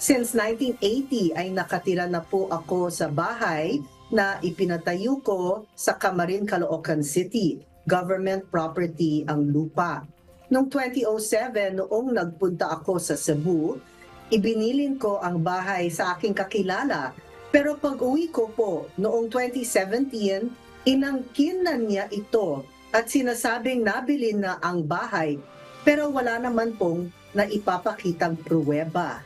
Since 1980 ay nakatira na po ako sa bahay na ipinatayo ko sa Camarin, Caloocan City. Government property ang lupa. Noong 2007, noong nagpunta ako sa Cebu, ibinilin ko ang bahay sa aking kakilala. Pero pag uwi ko po, noong 2017, inangkin na niya ito at sinasabing nabili na ang bahay. Pero wala naman pong naipapakitang pruweba.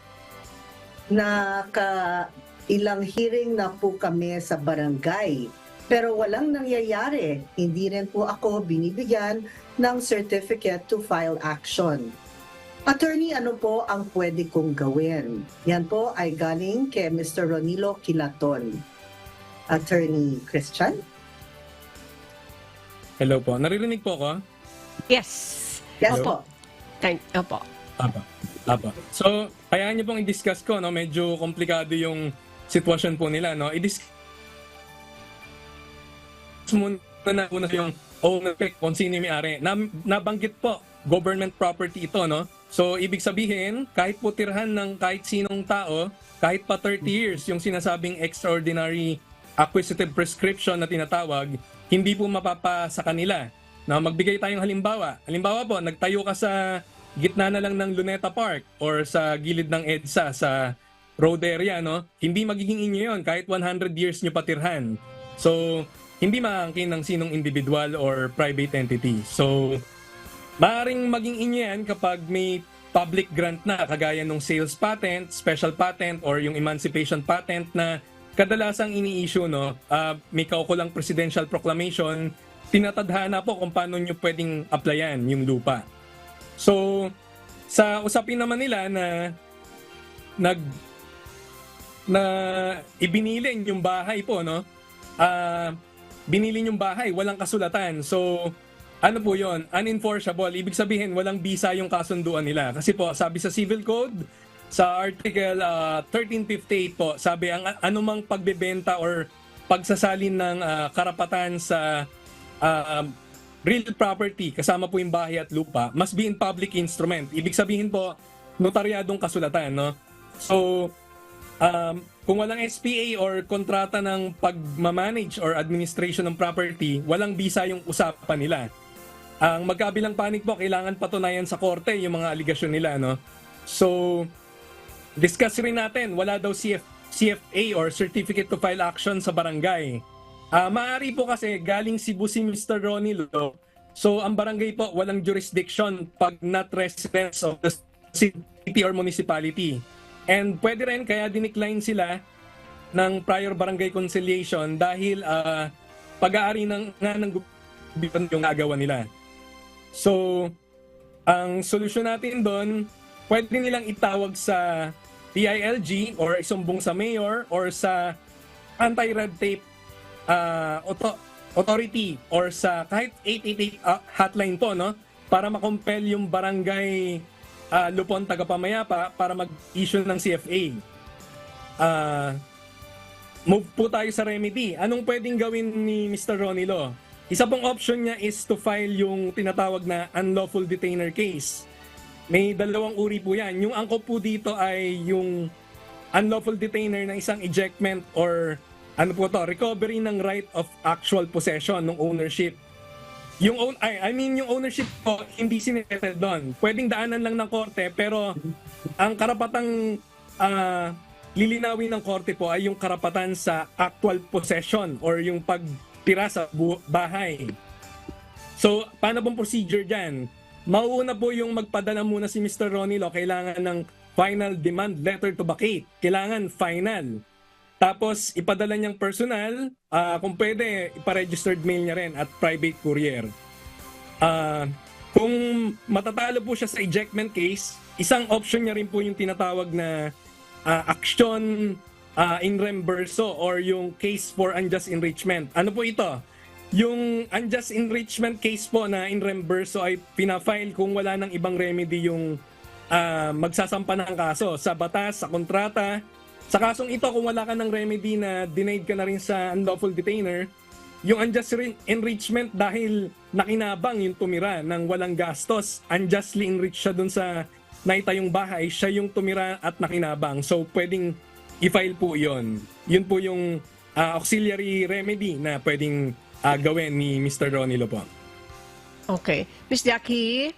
Ilang hearing na po kami sa barangay. Pero walang nangyayari. Hindi rin po ako binibigyan ng certificate to file action. Attorney, ano po ang pwede kong gawin? Yan po ay galing kay Mr. Ronilo Kilaton. Attorney Christian? Hello po. Naririnig po ako? Yes. Yes Hello? po. Opo. Apa. So, kaya niyo pong i-discuss ko, no? Medyo komplikado yung sitwasyon po nila, no? I-discuss muna yung owner kung sino yung may-ari. Nabanggit po, government property ito, no? So, ibig sabihin, kahit po tirhan ng kahit sinong tao, kahit pa 30 years, yung sinasabing extraordinary acquisitive prescription na tinatawag, hindi po mapapa sa kanila. Na magbigay tayong halimbawa. Halimbawa po, nagtayo ka sa gitna na lang ng Luneta Park or sa gilid ng EDSA sa road area, no? Hindi magiging inyo yun kahit 100 years nyo patirhan. So, hindi maangkin ng sinong individual or private entity. So, maaaring maging inyo yan kapag may public grant na kagaya ng sales patent, special patent, or yung emancipation patent na kadalasang ini-issue, no? May kaukulang presidential proclamation, tinatadhana po kung paano nyo pwedeng applyan yung lupa. So, sa usapin naman nila na ibinilin yung bahay po, no? Binilin yung bahay, walang kasulatan. So, ano po yon? Unenforceable. Ibig sabihin, walang bisa yung kasunduan nila. Kasi po, sabi sa Civil Code, sa Article 1358 po, sabi ang anumang pagbebenta or pagsasalin ng karapatan sa real property, kasama po yung bahay at lupa, must be in public instrument. Ibig sabihin po, notaryadong kasulatan, no? So, kung walang SPA or kontrata ng pagmamanage or administration ng property, walang bisa yung usapan nila. Ang magkabilang panig po, kailangan patunayan sa korte yung mga aligasyon nila, no? So, discuss rin natin, wala daw CFA or Certificate to File Action sa barangay. Maaari po kasi galing Cebu si Mr. Ronilo. So, ang barangay po, walang jurisdiction pag not residents of the city or municipality. And pwede rin, kaya dinecline sila ng prior barangay conciliation dahil pag-aari ng gobyerno yung agawa nila. So, ang solusyon natin doon, pwede nilang itawag sa DILG or isumbong sa mayor or sa anti-red tape authority or sa kahit 888 hotline po, no, para makompel yung barangay Lupon Tagapamayapa para mag-issue ng CFA. Move po tayo sa remedy. Anong pwedeng gawin ni Mr. Ronilo? Isa pong option niya is to file yung tinatawag na unlawful detainer case. May dalawang uri po yan. Yung angkop po dito ay yung unlawful detainer ng isang ejectment or ano po to, recovery ng right of actual possession ng ownership. Yung yung ownership po hindi sinesettle doon. Pwedeng daanan lang ng korte pero ang karapatang lilinawin ng korte po ay yung karapatan sa actual possession or yung pagtira sa bahay. So, paano pong procedure dyan? Mauuna po yung magpadala muna si Mr. Ronilo, kailangan ng final demand letter to vacate. Kailangan final. Tapos, ipadala niyang personal, kung pwede, ipa-registered mail niya rin at private courier. Kung matatalo po siya sa ejectment case, isang option niya rin po yung tinatawag na action in reimburso or yung case for unjust enrichment. Ano po ito? Yung unjust enrichment case po na in reimburso ay pinafile kung wala nang ibang remedy yung magsasampa ng kaso sa batas, sa kontrata. Sa kasong ito, kung wala ka ng remedy na denied ka na rin sa unlawful detainer, yung unjust enrichment dahil nakinabang yung tumira ng walang gastos, unjustly enriched siya dun sa naitayong bahay, siya yung tumira at nakinabang. So pwedeng i-file po yon. Yun po yung auxiliary remedy na pwedeng gawin ni Mr. Ronilo po. Okay. Ms. Jackie,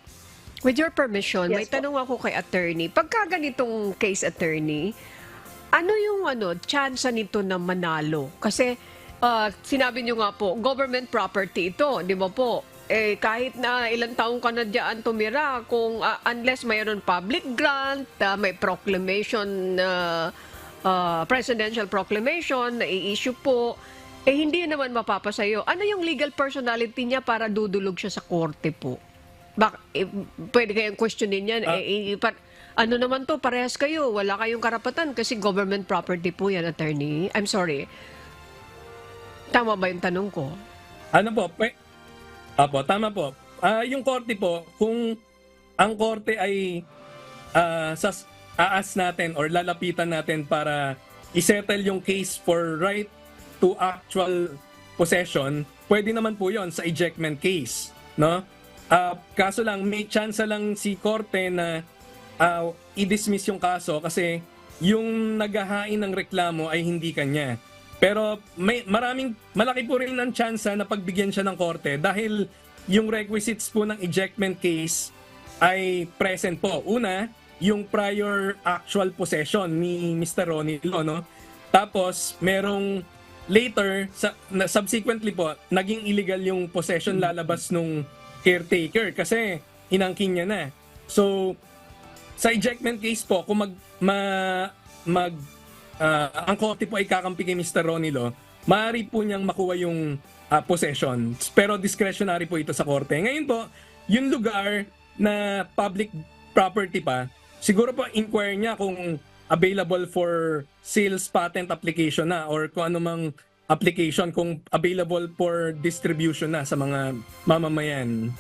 with your permission, Yes may po. tanong ako kay attorney. Pagka ganitong case, attorney, ano yung chance nito na manalo? Kasi sinabi nyo nga po, government property ito, di ba po? Kahit na ilang taong ka na dyan tumira, kung unless mayroon public grant, may proclamation, presidential proclamation na i-issue po, hindi naman mapapasayo. Ano yung legal personality niya para dudulog siya sa korte po? Pwede kayong questionin yan. Ano naman to, parehas kayo, wala kayong karapatan kasi government property po yan, attorney. I'm sorry. Tama ba yung tanong ko? Ano po? Apo, tama po. Yung korte po, kung ang korte ay aas natin or lalapitan natin para isettle yung case for right to actual possession, pwede naman po yon sa ejectment case, no? Kaso lang, may chance lang si korte na i-dismiss yung kaso kasi yung naghahain ng reklamo ay hindi kanya. Pero malaki po rin ang chance na pagbigyan siya ng korte dahil yung requisites po ng ejectment case ay present po. Una, yung prior actual possession ni Mr. Ronilo, no? Tapos, merong later, subsequently po, naging illegal yung possession lalabas nung caretaker kasi inangkin niya na. So, sa ejectment case po, kung ang korte po ay kakampi kay Mr. Ronilo, maaari po niyang makuha yung possession. Pero discretionary po ito sa korte. Ngayon po, yung lugar na public property pa, siguro po inquire niya kung available for sales patent application na or kung anumang application kung available for distribution na sa mga mamamayan.